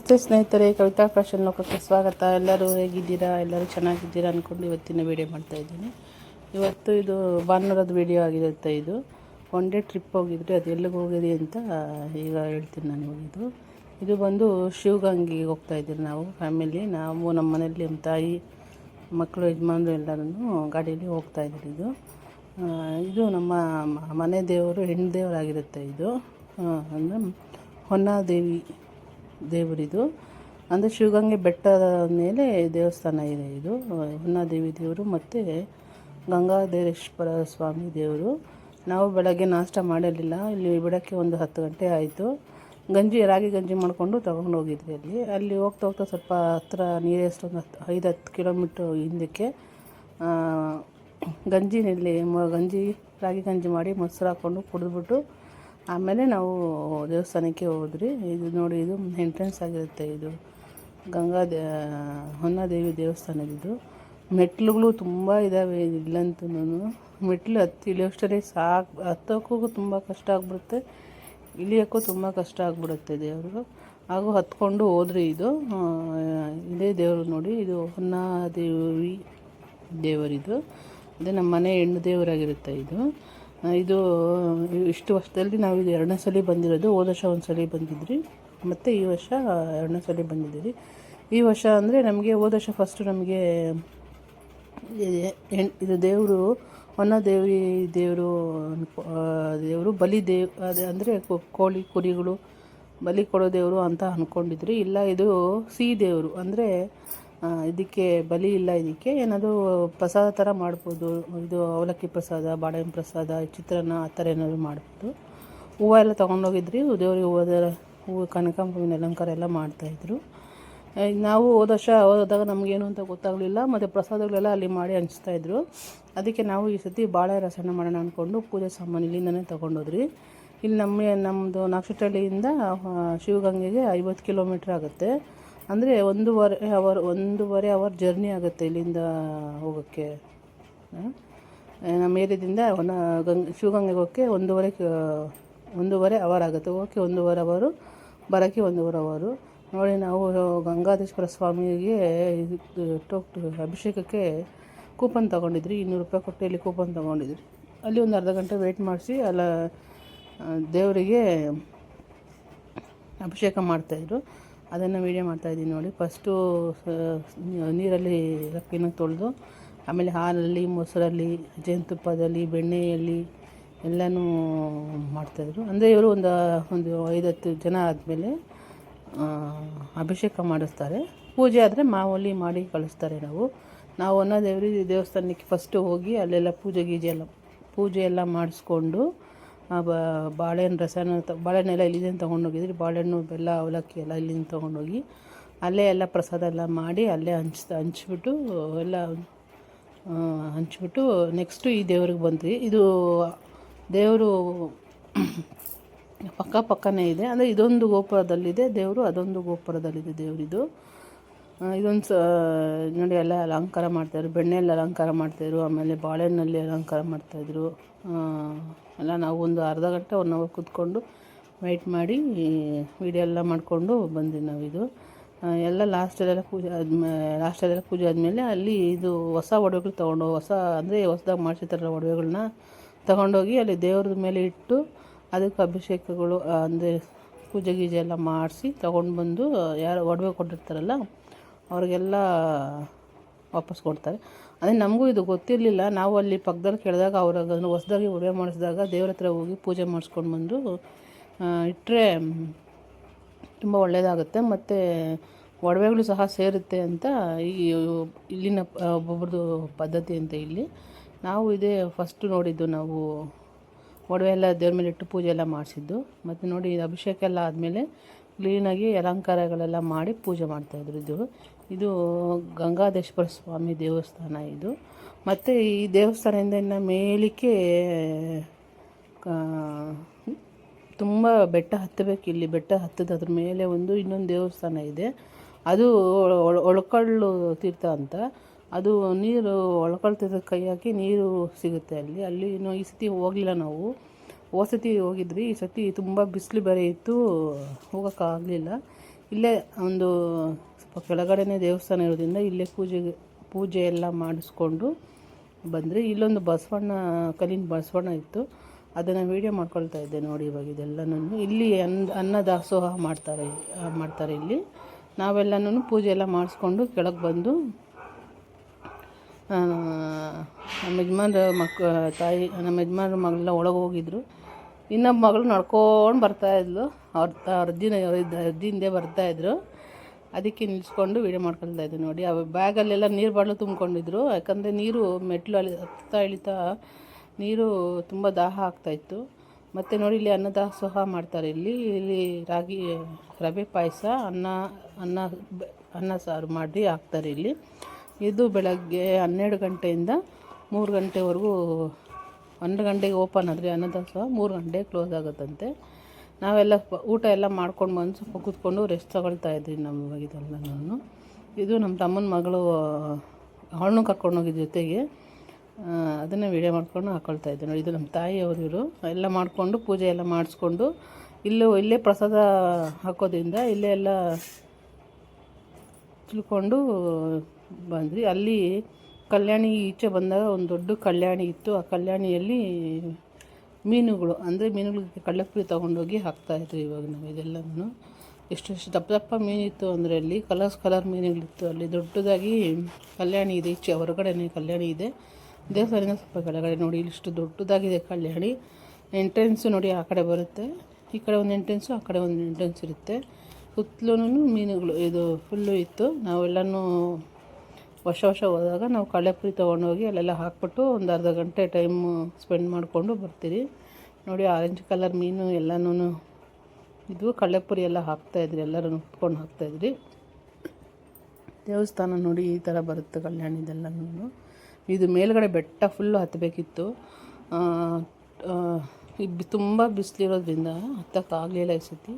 ನಮಸ್ತೆ ಸ್ನೇಹಿತರೆ, ಕವಿತಾ ಫ್ಯಾಷನ್ ಲೋಕಕ್ಕೆ ಸ್ವಾಗತ. ಎಲ್ಲರೂ ಹೇಗಿದ್ದೀರಾ? ಎಲ್ಲರೂ ಚೆನ್ನಾಗಿದ್ದೀರಾ ಅಂದ್ಕೊಂಡು ಇವತ್ತಿನ ವೀಡಿಯೋ ಮಾಡ್ತಾಯಿದ್ದೀನಿ. ಇವತ್ತು ಇದು ಭಾನುವಾರದ ವೀಡಿಯೋ ಆಗಿರುತ್ತೆ. ಇದು ಒನ್ ಡೇ ಟ್ರಿಪ್ ಹೋಗಿದ್ರಿ, ಅದು ಎಲ್ಲಿಗೆ ಹೋಗಿರಿ ಅಂತ ಈಗ ಹೇಳ್ತೀನಿ ನಾನು. ಇದು ಬಂದು ಶಿವಗಂಗೆಗೆ ಹೋಗ್ತಾಯಿದ್ದೀರಿ ನಾವು ಫ್ಯಾಮಿಲಿ. ನಾವು ನಮ್ಮ ಮನೆಯಲ್ಲಿ ನಮ್ಮ ತಾಯಿ, ಮಕ್ಕಳು, ಯಜಮಾನರು ಎಲ್ಲರೂ ಗಾಡಿಯಲ್ಲಿ ಹೋಗ್ತಾಯಿದ್ದೀರಿ. ಇದು ನಮ್ಮ ಮನೆ ದೇವರು, ಹೆಣ್ಣು ದೇವರಾಗಿರುತ್ತೆ. ಇದು ಅಂದರೆ ಹೊನ್ನಾದೇವಿ ದೇವರಿದು. ಅಂದರೆ ಶಿವಗಂಗೆ ಬೆಟ್ಟದ ಮೇಲೆ ದೇವಸ್ಥಾನ ಇದೆ. ಇದು ಹೊನ್ನಾದೇವಿ ದೇವರು ಮತ್ತು ಗಂಗಾಧರೇಶ್ವರ ಸ್ವಾಮಿ ದೇವರು. ನಾವು ಬೆಳಗ್ಗೆ ನಾಷ್ಟ ಮಾಡಿರಲಿಲ್ಲ, ಇಲ್ಲಿ ಬಿಡೋಕ್ಕೆ ಒಂದು 10 ಗಂಟೆ ಆಯಿತು. ರಾಗಿ ಗಂಜಿ ಮಾಡಿಕೊಂಡು ತೊಗೊಂಡು ಹೋಗಿದ್ವಿ. ಅಲ್ಲಿ ಹೋಗ್ತಾ ಹೋಗ್ತಾ ಸ್ವಲ್ಪ ಹತ್ರ ನೀರೆಸ್ಟ್ ಒಂದು 5-10 ಕಿಲೋಮೀಟ್ರ್ ಹಿಂದಕ್ಕೆ ರಾಗಿ ಗಂಜಿ ಮಾಡಿ ಮೊಸರು ಹಾಕ್ಕೊಂಡು ಕುಡಿದ್ಬಿಟ್ಟು ಆಮೇಲೆ ನಾವು ದೇವಸ್ಥಾನಕ್ಕೆ ಹೋದ್ರಿ. ಇದು ನೋಡಿ, ಇದು ಎಂಟ್ರೆನ್ಸ್ ಆಗಿರುತ್ತೆ. ಇದು ಹೊನ್ನಾದೇವಿ ದೇವಸ್ಥಾನದಿದು. ಮೆಟ್ಲುಗಳು ತುಂಬ ಇದ್ದಾವೆ ಇಲ್ಲಂತೂ. ಮೆಟ್ಲು ಇಳಿಯೋಷ್ಟರಲ್ಲಿ ಹತ್ತೋಕ್ಕೂ ತುಂಬ ಕಷ್ಟ ಆಗ್ಬಿಡುತ್ತೆ, ಇಳಿಯೋಕ್ಕೂ ತುಂಬ ಕಷ್ಟ ಆಗ್ಬಿಡುತ್ತೆ ದೇವರು. ಹಾಗೂ ಹತ್ಕೊಂಡು ಹೋದ್ರಿ. ಇದೇ ದೇವರು ನೋಡಿ, ಇದು ಹೊನ್ನಾದೇವಿ ದೇವರಿದು. ಅದೇ ನಮ್ಮ ಮನೆ ಹೆಣ್ಣು ದೇವರಾಗಿರುತ್ತೆ. ಇದು ಇಷ್ಟು ವರ್ಷದಲ್ಲಿ ನಾವು ಇದು 2ನೇ ಸಲ ಬಂದಿರೋದು. ಹೋದ ವರ್ಷ ಒಂದು ಸಲ ಬಂದಿದ್ರಿ, ಮತ್ತು ಈ ವರ್ಷ 2ನೇ ಸಲ ಬಂದಿದ್ದೀರಿ. ಈ ವರ್ಷ ಅಂದರೆ ನಮಗೆ ಹೋದ ವರ್ಷ ಫಸ್ಟು ನಮಗೆ ಇದು ದೇವರು ಹೊನ್ನಾದೇವಿ ದೇವರು ಬಲಿ ಅಂದರೆ ಕೋಳಿ ಕುರಿಗಳು ಬಲಿ ಕೊಡೋ ದೇವರು ಅಂತ ಅಂದ್ಕೊಂಡಿದ್ರಿ. ಇಲ್ಲ, ಇದು ಸಿಹಿ ದೇವರು, ಅಂದರೆ ಇದಕ್ಕೆ ಬಲಿ ಇಲ್ಲ. ಇದಕ್ಕೆ ಏನಾದರೂ ಪ್ರಸಾದ ಥರ ಮಾಡ್ಬೋದು. ಇದು ಅವಲಕ್ಕಿ ಪ್ರಸಾದ, ಬಾಳೆಹಣ್ಣು ಪ್ರಸಾದ, ಚಿತ್ರಾನ್ನ ಆ ಥರ ಏನಾದರೂ ಮಾಡ್ಬೋದು. ಹೂವು ಎಲ್ಲ ತೊಗೊಂಡೋಗಿದ್ರಿ. ದೇವ್ರಿಗೆ ಹೂವು, ಕನಕಾಂಬರಿನ ಅಲಂಕಾರ ಎಲ್ಲ ಮಾಡ್ತಾಯಿದ್ರು. ನಾವು ಹೋದ ವರ್ಷ ಹೋದಾಗ ನಮಗೇನು ಅಂತ ಗೊತ್ತಾಗಲಿಲ್ಲ, ಮತ್ತು ಪ್ರಸಾದಗಳೆಲ್ಲ ಅಲ್ಲಿ ಮಾಡಿ ಹಂಚ್ತಾಯಿದ್ರು. ಅದಕ್ಕೆ ನಾವು ಈ ಸತಿ ಬಾಳೆ ರಸನ ಮಾಡೋಣ ಅಂದ್ಕೊಂಡು ಪೂಜೆ ಸಾಮಾನು ಇಲ್ಲಿಂದನೇ ತೊಗೊಂಡೋದ್ರಿ. ಇಲ್ಲಿ ನಮ್ಮದು ನಾಗಶೆಟ್ಟಹಳ್ಳಿಯಿಂದ ಶಿವಗಂಗೆಗೆ 50 ಕಿಲೋಮೀಟ್ರ್ ಆಗುತ್ತೆ. ಅಂದರೆ 1.5 ಅವರ್ ಜರ್ನಿ ಆಗುತ್ತೆ ಇಲ್ಲಿಂದ ಹೋಗೋಕ್ಕೆ. ನಮ್ಮ ಏರಿಯಾದಿಂದ ಶಿವಗಂಗೆಗೆ ಹೋಗೋಕ್ಕೆ 1.5 ಅವರ್ ಆಗುತ್ತೆ. ಹೋಗೋಕ್ಕೆ 1.5 ಅವರು, ಬರೋಕ್ಕೆ 1.5 ಅವರು. ನೋಡಿ, ನಾವು ಗಂಗಾಧರೇಶ್ವರ ಸ್ವಾಮಿಗೆ ಅಭಿಷೇಕಕ್ಕೆ ಕೂಪನ್ ತೊಗೊಂಡಿದ್ರಿ. 200 ರೂಪಾಯಿ ಕೊಟ್ಟು ಇಲ್ಲಿ ಕೂಪನ್ ತೊಗೊಂಡಿದ್ರಿ. ಅಲ್ಲಿ ಒಂದು ಅರ್ಧ ಗಂಟೆ ವೆಯ್ಟ್ ಮಾಡಿಸಿ ಅಲ್ಲ ದೇವರಿಗೆ ಅಭಿಷೇಕ ಮಾಡ್ತಾಯಿದ್ರು. ಅದನ್ನು ವೀಡಿಯೋ ಮಾಡ್ತಾಯಿದ್ದೀನಿ ನೋಡಿ. ಫಸ್ಟು ನೀರಲ್ಲಿ ರಕ್ಕಿನ ತೊಳೆದು, ಆಮೇಲೆ ಹಾಲಲ್ಲಿ, ಮೊಸರಲ್ಲಿ, ಜೇನುತುಪ್ಪದಲ್ಲಿ, ಬೆಣ್ಣೆಯಲ್ಲಿ ಎಲ್ಲನೂ ಮಾಡ್ತಾಯಿದ್ರು. ಅಂದರೆ ಇವರು ಒಂದು 5-10 ಜನ ಆದಮೇಲೆ ಅಭಿಷೇಕ ಮಾಡಿಸ್ತಾರೆ. ಪೂಜೆ ಆದರೆ ಮಾಮೂಲಿ ಮಾಡಿ ಕಳಿಸ್ತಾರೆ. ನಾವು ಹೊನ್ನಾದೇವಿ ದೇವಸ್ಥಾನಕ್ಕೆ ಫಸ್ಟು ಹೋಗಿ ಅಲ್ಲೆಲ್ಲ ಪೂಜೆ ಎಲ್ಲ ಮಾಡಿಸ್ಕೊಂಡು ಬಾಳೆಹಣ್ಣೆಲ್ಲ ಇಲ್ಲಿಂದ ತೊಗೊಂಡೋಗಿದ್ರಿ. ಬಾಳೆಹಣ್ಣು, ಬೆಲ್ಲ, ಅವಲಕ್ಕಿ ಎಲ್ಲ ಇಲ್ಲಿಂದ ತೊಗೊಂಡೋಗಿ ಅಲ್ಲೇ ಎಲ್ಲ ಪ್ರಸಾದ ಎಲ್ಲ ಮಾಡಿ ಅಲ್ಲೇ ಹಂಚ್ಬಿಟ್ಟು ನೆಕ್ಸ್ಟು ಈ ದೇವ್ರಿಗೆ ಬಂದ್ವಿ. ಇದು ದೇವರು ಪಕ್ಕನೇ ಇದೆ. ಅಂದರೆ ಇದೊಂದು ಗೋಪುರದಲ್ಲಿದೆ ದೇವರು, ಅದೊಂದು ಗೋಪುರದಲ್ಲಿದೆ ದೇವರಿದು. ಇದೊಂದು ನೋಡಿ, ಎಲ್ಲ ಅಲಂಕಾರ ಮಾಡ್ತಾಯಿದ್ರು. ಬೆಣ್ಣೆಯಲ್ಲಿ ಅಲಂಕಾರ ಮಾಡ್ತಾಯಿದ್ರು, ಆಮೇಲೆ ಬಾಳೆಹಣ್ಣಲ್ಲಿ ಅಲಂಕಾರ ಮಾಡ್ತಾಯಿದ್ರು ಎಲ್ಲ. ನಾವು ಒಂದು ಅರ್ಧ ಗಂಟೆ 1 ಅವರ್ ಕೂತ್ಕೊಂಡು ವೆಯ್ಟ್ ಮಾಡಿ ವೀಡಿಯೋ ಎಲ್ಲ ಮಾಡಿಕೊಂಡು ಬಂದ್ವಿ ನಾವು. ಎಲ್ಲ ಲಾಸ್ಟಲ್ಲೆಲ್ಲ ಪೂಜೆ ಆದಮೇಲೆ ಅಲ್ಲಿ ಇದು ಹೊಸ ಒಡವೆಗಳು ಹೊಸದಾಗಿ ಮಾಡಿಸಿರ್ತಾರಲ್ಲ ಒಡವೆಗಳನ್ನ ತೊಗೊಂಡೋಗಿ ಅಲ್ಲಿ ದೇವ್ರದ ಮೇಲೆ ಇಟ್ಟು ಅದಕ್ಕೆ ಅಭಿಷೇಕಗಳು ಅಂದರೆ ಪೂಜೆ ಗೀಜೆ ಎಲ್ಲ ಮಾಡಿಸಿ ತೊಗೊಂಡು ಬಂದು ಯಾರು ಒಡವೆ ಕೊಟ್ಟಿರ್ತಾರಲ್ಲ ಅವ್ರಿಗೆಲ್ಲ ವಾಪಸ್ ಕೊಡ್ತಾರೆ. ಅಂದರೆ ನಮಗೂ ಇದು ಗೊತ್ತಿರಲಿಲ್ಲ. ನಾವು ಅಲ್ಲಿ ಪಕ್ಕದಲ್ಲಿ ಕೇಳಿದಾಗ ಅದನ್ನು ಹೊಸದಾಗಿ ಒಡವೆ ಮಾಡಿಸಿದಾಗ ದೇವ್ರ ಹತ್ರ ಹೋಗಿ ಪೂಜೆ ಮಾಡಿಸ್ಕೊಂಡು ಬಂದು ಇಟ್ಟರೆ ತುಂಬ ಒಳ್ಳೆಯದಾಗುತ್ತೆ, ಮತ್ತು ಒಡವೆಗಳು ಸಹ ಸೇರುತ್ತೆ ಅಂತ ಇಲ್ಲಿನ ಒಬ್ಬೊಬ್ರದ್ದು ಪದ್ಧತಿ ಅಂತ. ನಾವು ಇದೇ ಫಸ್ಟು ನೋಡಿದ್ದು. ನಾವು ಒಡವೆ ಎಲ್ಲ ದೇವ್ರ ಮೇಲೆ ಇಟ್ಟು ಪೂಜೆ ಎಲ್ಲ ಮಾಡಿಸಿದ್ದು. ಮತ್ತು ನೋಡಿ, ಅಭಿಷೇಕ ಎಲ್ಲ ಆದಮೇಲೆ ಕ್ಲೀನಾಗಿ ಅಲಂಕಾರಗಳೆಲ್ಲ ಮಾಡಿ ಪೂಜೆ ಮಾಡ್ತಾಯಿದ್ರು. ಇದು ಗಂಗಾಧರೇಶ್ವರ ಸ್ವಾಮಿ ದೇವಸ್ಥಾನ ಇದು. ಮತ್ತು ಈ ದೇವಸ್ಥಾನದಿಂದ ಇನ್ನು ಮೇಲಕ್ಕೆ ತುಂಬ ಬೆಟ್ಟ ಹತ್ತಬೇಕು. ಇಲ್ಲಿ ಬೆಟ್ಟ ಹತ್ತದ ಮೇಲೆ ಇನ್ನೊಂದು ದೇವಸ್ಥಾನ ಇದೆ. ಅದು ಒಳಕಲ್ಲು ತೀರ್ಥ ಅಂತ. ಅದು ನೀರು ಒಳಕಲ್ಲು ತೀರ್ಥಕ್ಕೆ ಕೈ ಹಾಕಿ ನೀರು ಸಿಗುತ್ತೆ ಅಲ್ಲಿ. ಈ ಸತಿ ಹೋಗಲಿಲ್ಲ ನಾವು. ಹೋದ ಸತಿ ಹೋಗಿದ್ವಿ. ಈ ಸತಿ ತುಂಬ ಬಿಸಿಲು ಬೇರೆ ಇತ್ತು, ಹೋಗೋಕ್ಕಾಗಲಿಲ್ಲ. ಇಲ್ಲೇ ಒಂದು ಸ್ವಲ್ಪ ಕೆಳಗಡೆನೇ ದೇವಸ್ಥಾನ ಇರೋದ್ರಿಂದ ಇಲ್ಲೇ ಪೂಜೆ ಎಲ್ಲ ಮಾಡಿಸ್ಕೊಂಡು ಬಂದರೆ ಇಲ್ಲೊಂದು ಬಸವಣ್ಣ ಕಲ್ಲಿನ ಬಸವಣ್ಣ ಇತ್ತು, ಅದನ್ನು ವೀಡಿಯೋ ಮಾಡ್ಕೊಳ್ತಾ ಇದ್ದೆ ನೋಡಿ. ಇವಾಗ ಇದೆಲ್ಲನೂ ಇಲ್ಲಿ ಅನ್ನ ದಾಸೋಹ ಮಾಡ್ತಾರೆ ಇಲ್ಲಿ. ನಾವೆಲ್ಲನೂ ಪೂಜೆ ಎಲ್ಲ ಮಾಡಿಸ್ಕೊಂಡು ಕೆಳಗೆ ಬಂದು ನಮ್ಮ ಯಜಮಾನ್ರ ನಮ್ಮ ಯಜಮಾನ್ರ ಮಗಳೆಲ್ಲ ಒಳಗೆ ಹೋಗಿದ್ರು. ಇನ್ನೊಬ್ಬ ಮಗಳು ನಡ್ಕೊಂಡು ಬರ್ತಾಯಿದ್ಲು, ಅವ್ರ ಅಜ್ಜಿಂದೆ ಬರ್ತಾಯಿದ್ರು. ಅದಕ್ಕೆ ನಿಲ್ಲಿಸ್ಕೊಂಡು ವೀಡಿಯೋ ಮಾಡ್ಕೊಳ್ತಾ ಇದ್ದೆ ನೋಡಿ. ಆ ಬ್ಯಾಗಲ್ಲೆಲ್ಲ ನೀರು ಬಾಟ್ಲು ತುಂಬ್ಕೊಂಡಿದ್ರು, ಯಾಕಂದರೆ ನೀರು ಮೆಟ್ಲು ಹತ್ತಾ ಇಳಿತಾ ನೀರು ತುಂಬ ದಾಹ ಆಗ್ತಾಯಿತ್ತು. ಮತ್ತು ನೋಡಿ ಇಲ್ಲಿ ಅನ್ನದಾಸೋಹ ಮಾಡ್ತಾರೆ. ಇಲ್ಲಿ ರವೆ ಪಾಯಸ, ಅನ್ನ ಸಾರು ಮಾಡಿ ಹಾಕ್ತಾರೆ ಇಲ್ಲಿ. ಇದು ಬೆಳಗ್ಗೆ 12 ಗಂಟೆಯಿಂದ 3 ಗಂಟೆವರೆಗೂ. 12 ಗಂಟೆಗೆ ಓಪನ್ ಆದರೆ ಅನ್ನದಾಸೋಹ 3 ಗಂಟೆಗೆ ಕ್ಲೋಸ್ ಆಗುತ್ತಂತೆ. ನಾವೆಲ್ಲ ಊಟ ಎಲ್ಲ ಮಾಡ್ಕೊಂಡು ಬಂದು ಸ್ವಲ್ಪ ಕೂತ್ಕೊಂಡು ರೆಸ್ಟ್ ತಗೊಳ್ತಾ ಇದ್ವಿ. ನಮ್ಮ ಇದೆಲ್ಲ ಇದು ನಮ್ಮ ತಮ್ಮನ ಮಗಳು, ಅವಳನ್ನೂ ಕರ್ಕೊಂಡೋಗಿದ್ದ ಜೊತೆಗೆ, ಅದನ್ನು ವೀಡಿಯೋ ಮಾಡ್ಕೊಂಡು ಹಾಕ್ಕೊಳ್ತಾ ಇದ್ದೆ ನೋಡಿ. ಇದು ನಮ್ಮ ತಾಯಿಯವರು. ಇವರು ಎಲ್ಲ ಮಾಡಿಕೊಂಡು ಪೂಜೆ ಎಲ್ಲ ಮಾಡಿಸ್ಕೊಂಡು ಇಲ್ಲೇ ಪ್ರಸಾದ ಹಾಕೋದ್ರಿಂದ ಇಲ್ಲೇ ಎಲ್ಲ ತಿಳ್ಕೊಂಡು ಬಂದ್ವಿ. ಅಲ್ಲಿ ಕಲ್ಯಾಣಿ ಈಚೆ ಬಂದಾಗ ಒಂದು ದೊಡ್ಡ ಕಲ್ಯಾಣಿ ಇತ್ತು. ಆ ಕಲ್ಯಾಣಿಯಲ್ಲಿ ಮೀನುಗಳು ಮೀನುಗಳಿಗೆ ಕಳ್ಳೆಪುರಿ ತೊಗೊಂಡೋಗಿ ಹಾಕ್ತಾಯಿದ್ರು. ಇವಾಗ ನಾವು ಇದೆಲ್ಲನೂ ಎಷ್ಟು ದಪ್ಪ ಮೀನಿತ್ತು ಅಂದರೆ ಅಲ್ಲಿ ಕಲರ್ ಮೀನುಗಳಿತ್ತು. ಅಲ್ಲಿ ದೊಡ್ಡದಾಗಿ ಕಲ್ಯಾಣಿ ಇದೆ, ಈಚೆ ಹೊರಗಡೆನೇ ಕಲ್ಯಾಣಿ ಇದೆ. ದೇವಸ್ಥಾನದಿಂದ ಸ್ವಲ್ಪ ಕೆಳಗಡೆ ನೋಡಿ, ಇಲ್ಲಿಷ್ಟು ದೊಡ್ಡದಾಗಿದೆ ಕಲ್ಯಾಣಿ. ಎಂಟ್ರೆನ್ಸು ನೋಡಿ ಆ ಕಡೆ ಬರುತ್ತೆ, ಈ ಕಡೆ ಒಂದು ಎಂಟ್ರೆನ್ಸು, ಆ ಕಡೆ ಒಂದು ಎಂಟ್ರೆನ್ಸ್ ಇರುತ್ತೆ. ಸುತ್ತಲೂ ಮೀನುಗಳು ಇದು ಫುಲ್ಲು ಇತ್ತು. ನಾವೆಲ್ಲನೂ ವರ್ಷ ಹೋದಾಗ ನಾವು ಕಳ್ಳೆಪುರಿ ತೊಗೊಂಡೋಗಿ ಅಲ್ಲೆಲ್ಲ ಹಾಕ್ಬಿಟ್ಟು ಒಂದು ಅರ್ಧ ಗಂಟೆ ಟೈಮು ಸ್ಪೆಂಡ್ ಮಾಡಿಕೊಂಡು ಬರ್ತೀರಿ ನೋಡಿ. ಆರೆಂಜ್ ಕಲರ್ ಮೀನು ಎಲ್ಲನೂ ಇದು ಕಳ್ಳೆಪುರಿ ಎಲ್ಲ ಹಾಕ್ತಾಯಿದ್ರಿ, ಎಲ್ಲರೂ ಉಟ್ಕೊಂಡು ಹಾಕ್ತಾಯಿದ್ರಿ. ದೇವಸ್ಥಾನ ನೋಡಿ ಈ ಥರ ಬರುತ್ತೆ ಕಲ್ಯಾಣಿದೆಲ್ಲನೂ. ಇದು ಮೇಲ್ಗಡೆ ಬೆಟ್ಟ ಫುಲ್ಲು ಹತ್ತಬೇಕಿತ್ತು. ತುಂಬ ಬಿಸಿಲಿರೋದ್ರಿಂದ ಹತ್ತಕ್ಕಾಗಲಿಲ್ಲ ಈ ಸತಿ.